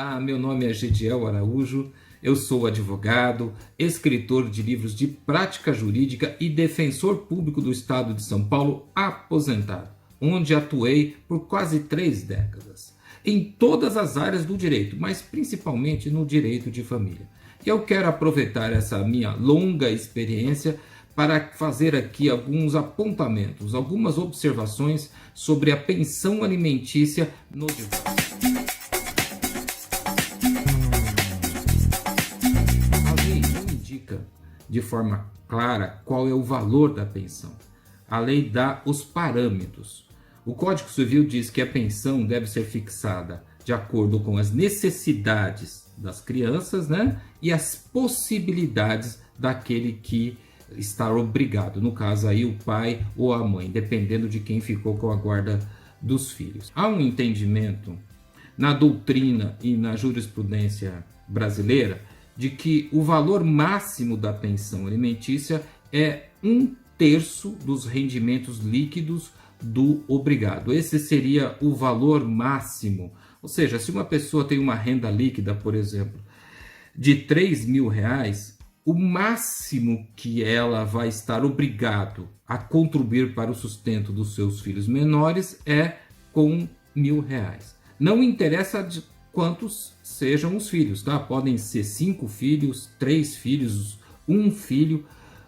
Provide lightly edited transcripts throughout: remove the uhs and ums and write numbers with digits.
Olá, meu nome é Gediel Araújo, eu sou advogado, escritor de livros de prática jurídica e defensor público do Estado de São Paulo aposentado, onde atuei por quase 3 décadas, em todas as áreas do direito, mas principalmente no direito de família. E eu quero aproveitar essa minha longa experiência para fazer aqui alguns apontamentos, algumas observações sobre a pensão alimentícia no divórcio. A lei não indica de forma clara qual é o valor da pensão. A lei dá os parâmetros. O Código Civil diz que a pensão deve ser fixada de acordo com as necessidades das crianças, né? E as possibilidades daquele que está obrigado, no caso aí o pai ou a mãe, dependendo de quem ficou com a guarda dos filhos. Há um entendimento na doutrina e na jurisprudência brasileira de que o valor máximo da pensão alimentícia é 1/3 dos rendimentos líquidos do obrigado. Esse seria o valor máximo. Ou seja, se uma pessoa tem uma renda líquida, por exemplo, de R$3.000, o máximo que ela vai estar obrigado a contribuir para o sustento dos seus filhos menores é com R$1.000. Não interessa de quantos sejam os filhos, tá? Podem ser 5 filhos, 3 filhos, 1 filho,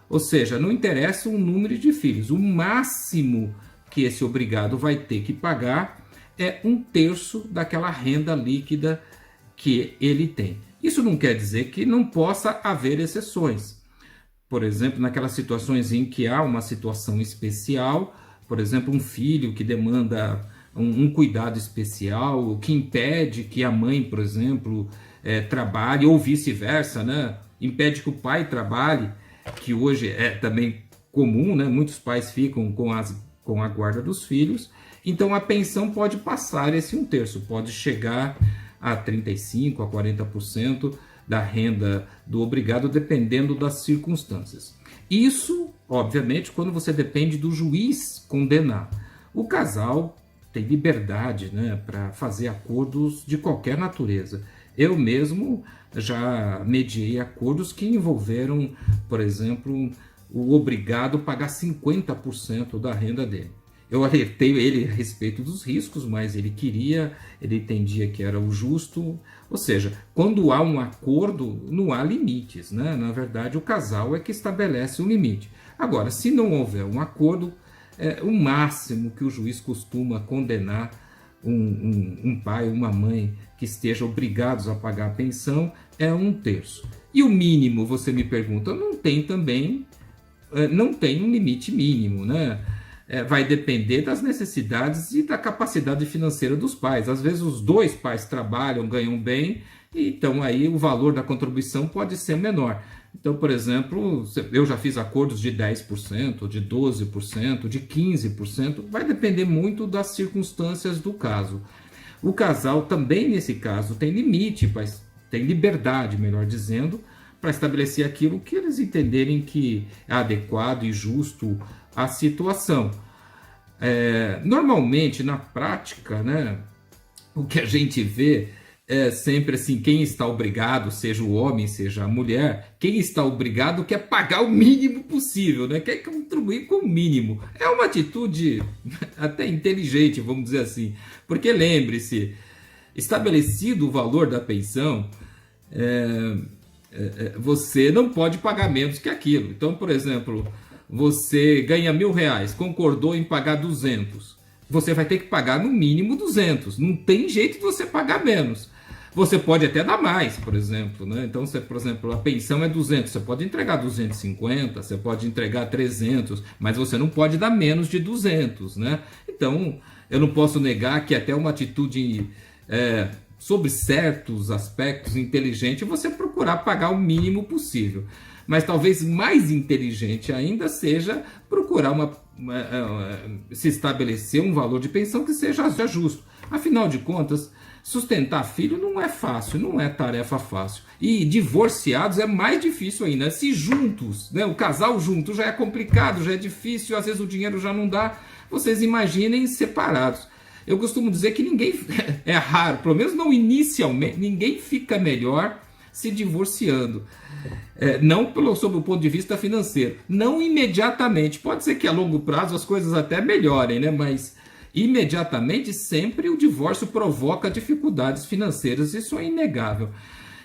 ou seja, não interessa o número de filhos. O máximo que esse obrigado vai ter que pagar é 1/3 daquela renda líquida que ele tem. Isso não quer dizer que não possa haver exceções. Por exemplo, naquelas situações em que há uma situação especial, por exemplo, um filho que demanda um cuidado especial, o que impede que a mãe, por exemplo, trabalhe, ou vice-versa, né? Impede que o pai trabalhe, que hoje é também comum, né? Muitos pais ficam com a guarda dos filhos. Então a pensão pode passar esse 1/3, pode chegar a 35%, a 40% da renda do obrigado, dependendo das circunstâncias. Isso, obviamente, quando você depende do juiz condenar. O casal tem liberdade, né, para fazer acordos de qualquer natureza. Eu mesmo já mediei acordos que envolveram, por exemplo, o obrigado pagar 50% da renda dele. Eu alertei ele a respeito dos riscos, mas ele entendia que era o justo. Ou seja, quando há um acordo, não há limites, né? Na verdade, o casal é que estabelece um limite. Agora, se não houver um acordo, o máximo que o juiz costuma condenar um pai ou uma mãe que estejam obrigados a pagar a pensão é 1/3. E o mínimo, você me pergunta, não tem um limite mínimo, né? Vai depender das necessidades e da capacidade financeira dos pais. Às vezes os 2 pais trabalham, ganham bem, então aí o valor da contribuição pode ser menor. Então, por exemplo, eu já fiz acordos de 10%, de 12%, de 15%, vai depender muito das circunstâncias do caso. O casal também, nesse caso, tem limite, tem liberdade, melhor dizendo, para estabelecer aquilo que eles entenderem que é adequado e justo à situação. Normalmente, na prática, né, o que a gente vê é sempre assim, quem está obrigado, seja o homem, seja a mulher, quem está obrigado quer pagar o mínimo possível, né? Quer contribuir com o mínimo. É uma atitude até inteligente, vamos dizer assim, porque lembre-se, estabelecido o valor da pensão, você não pode pagar menos que aquilo. Então, por exemplo, você ganha R$1.000, concordou em pagar 200. Você vai ter que pagar no mínimo 200. Não tem jeito de você pagar menos. Você pode até dar mais, por exemplo, né? Então, por exemplo, a pensão é 200. Você pode entregar 250, você pode entregar 300, mas você não pode dar menos de 200, né? Então, eu não posso negar que até uma atitude sobre certos aspectos inteligente você procurar pagar o mínimo possível. Mas talvez mais inteligente ainda seja procurar se estabelecer um valor de pensão que seja justo. Afinal de contas, sustentar filho não é fácil, não é tarefa fácil. E divorciados é mais difícil ainda. Se juntos, né, o casal junto já é complicado, já é difícil, às vezes o dinheiro já não dá. Vocês imaginem separados. Eu costumo dizer que ninguém, é raro, pelo menos não inicialmente, ninguém fica melhor se divorciando. Não sob o ponto de vista financeiro, não imediatamente. Pode ser que a longo prazo as coisas até melhorem, né? Mas imediatamente sempre o divórcio provoca dificuldades financeiras, isso é inegável.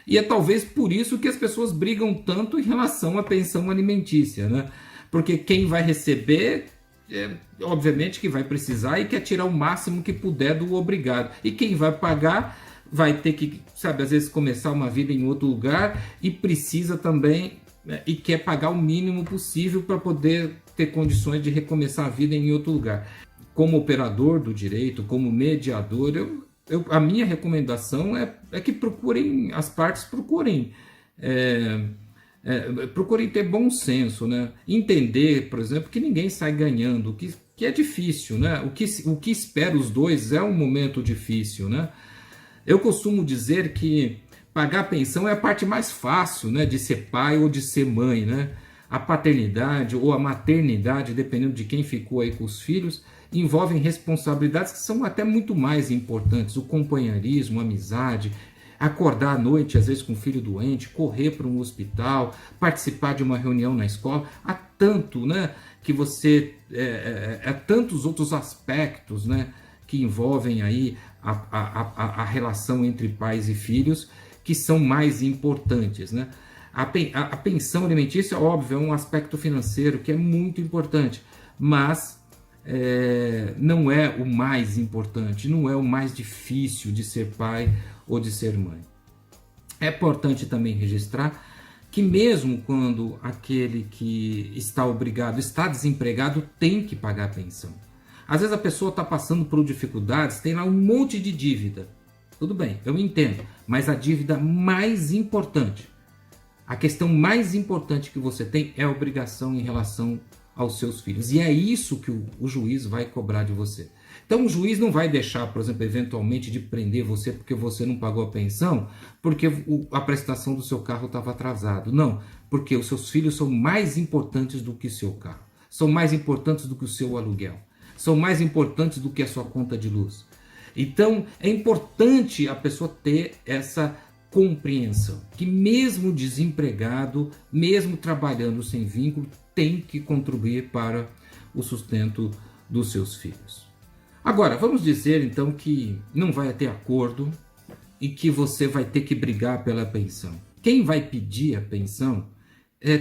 E é talvez por isso que as pessoas brigam tanto em relação à pensão alimentícia, né? Porque quem vai receber, obviamente que vai precisar e quer tirar o máximo que puder do obrigado. E quem vai pagar vai ter que, sabe, às vezes começar uma vida em outro lugar e precisa também, e quer pagar o mínimo possível para poder ter condições de recomeçar a vida em outro lugar. Como operador do direito, como mediador, a minha recomendação é que as partes procurem ter bom senso, né? Entender, por exemplo, que ninguém sai ganhando, que é difícil, né? O que espera os dois é um momento difícil, né? Eu costumo dizer que pagar pensão é a parte mais fácil, né, de ser pai ou de ser mãe, né? A paternidade ou a maternidade, dependendo de quem ficou aí com os filhos, envolvem responsabilidades que são até muito mais importantes. O companheirismo, a amizade, acordar à noite, às vezes com o filho doente, correr para um hospital, participar de uma reunião na escola. Há tanto, né, que há tantos outros aspectos, né, que envolvem aí a relação entre pais e filhos, que são mais importantes, né? A pensão alimentícia, óbvio, é um aspecto financeiro que é muito importante, mas não é o mais importante, não é o mais difícil de ser pai ou de ser mãe. É importante também registrar que mesmo quando aquele que está obrigado, está desempregado, tem que pagar a pensão. Às vezes a pessoa está passando por dificuldades, tem lá um monte de dívida. Tudo bem, eu entendo, mas a dívida mais importante, a questão mais importante que você tem é a obrigação em relação aos seus filhos. E é isso que o juiz vai cobrar de você. Então o juiz não vai deixar, por exemplo, eventualmente de prender você porque você não pagou a pensão, porque a prestação do seu carro estava atrasado. Não, porque os seus filhos são mais importantes do que o seu carro, são mais importantes do que o seu aluguel, são mais importantes do que a sua conta de luz. Então é importante a pessoa ter essa compreensão, que mesmo desempregado, mesmo trabalhando sem vínculo, tem que contribuir para o sustento dos seus filhos. Agora, vamos dizer então que não vai ter acordo e que você vai ter que brigar pela pensão. Quem vai pedir a pensão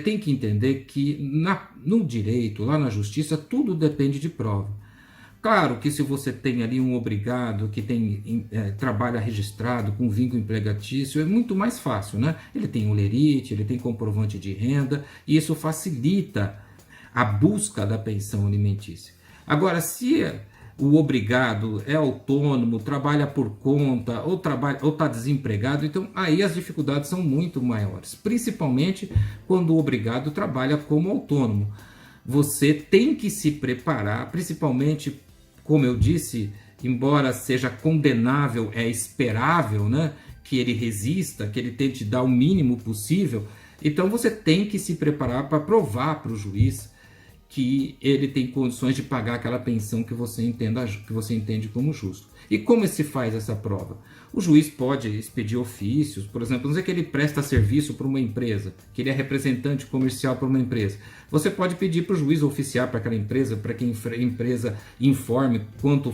tem que entender que no direito, lá na justiça, tudo depende de prova. Claro que se você tem ali um obrigado que trabalha registrado com vínculo empregatício, é muito mais fácil, né? Ele tem olerite, ele tem comprovante de renda, e isso facilita a busca da pensão alimentícia. Agora, se o obrigado é autônomo, trabalha por conta ou está desempregado, então aí as dificuldades são muito maiores, principalmente quando o obrigado trabalha como autônomo. Você tem que se preparar, principalmente, como eu disse, embora seja condenável, é esperável, né, que ele resista, que ele tente dar o mínimo possível. Então você tem que se preparar para provar para o juiz que ele tem condições de pagar aquela pensão que você entende como justo. E como se faz essa prova? O juiz pode expedir ofícios, por exemplo, dizer que ele presta serviço para uma empresa, que ele é representante comercial para uma empresa. Você pode pedir para o juiz oficiar para aquela empresa, para que a empresa informe quanto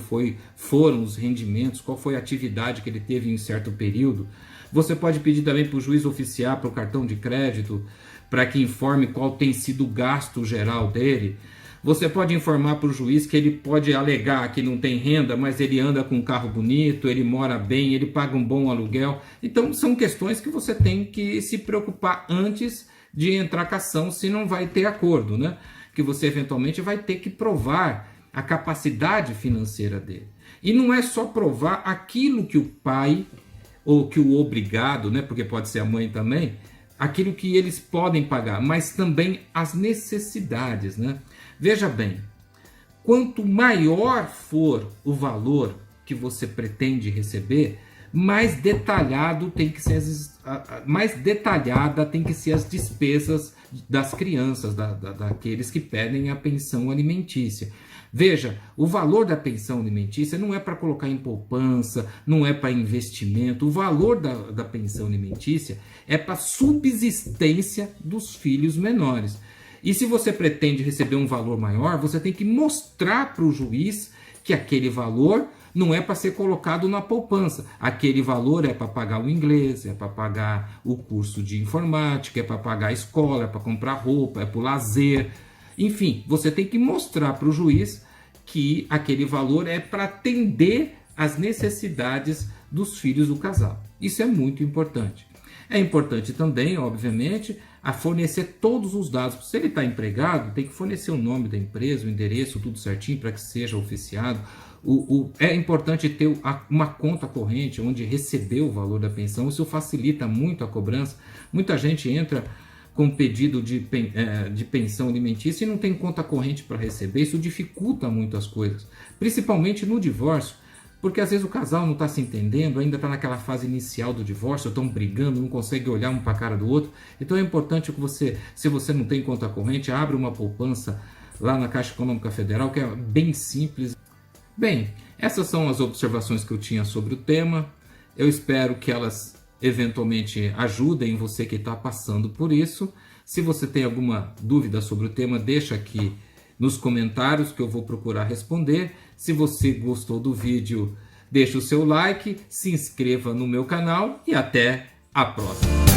foram os rendimentos, qual foi a atividade que ele teve em certo período. Você pode pedir também para o juiz oficiar para o cartão de crédito, para que informe qual tem sido o gasto geral dele. Você pode informar para o juiz que ele pode alegar que não tem renda, mas ele anda com um carro bonito, ele mora bem, ele paga um bom aluguel. Então são questões que você tem que se preocupar antes de entrar com a ação, se não vai ter acordo, né? Que você eventualmente vai ter que provar a capacidade financeira dele. E não é só provar aquilo que o pai ou que o obrigado, né? Porque pode ser a mãe também, aquilo que eles podem pagar, mas também as necessidades, né? Veja bem, quanto maior for o valor que você pretende receber, mais detalhada tem que ser as despesas das crianças, daqueles que pedem a pensão alimentícia. Veja, o valor da pensão alimentícia não é para colocar em poupança, não é para investimento. O valor da pensão alimentícia é para subsistência dos filhos menores. E se você pretende receber um valor maior, você tem que mostrar para o juiz que aquele valor não é para ser colocado na poupança. Aquele valor é para pagar o inglês, é para pagar o curso de informática, é para pagar a escola, é para comprar roupa, é para o lazer. Enfim, você tem que mostrar para o juiz que aquele valor é para atender às necessidades dos filhos do casal. Isso é muito importante. É importante também, obviamente, a fornecer todos os dados. Se ele está empregado, tem que fornecer o nome da empresa, o endereço, tudo certinho para que seja oficiado. É importante ter uma conta corrente onde receber o valor da pensão. Isso facilita muito a cobrança. Muita gente entra com pedido de pensão alimentícia e não tem conta corrente para receber. Isso dificulta muito as coisas, principalmente no divórcio, porque às vezes o casal não está se entendendo, ainda está naquela fase inicial do divórcio, estão brigando, não consegue olhar um para a cara do outro. Então é importante que você, se você não tem conta corrente, abra uma poupança lá na Caixa Econômica Federal, que é bem simples. Bem, essas são as observações que eu tinha sobre o tema. Eu espero que elas eventualmente ajudem você que está passando por isso. Se você tem alguma dúvida sobre o tema, deixa aqui nos comentários que eu vou procurar responder. Se você gostou do vídeo, deixa o seu like, se inscreva no meu canal e até a próxima.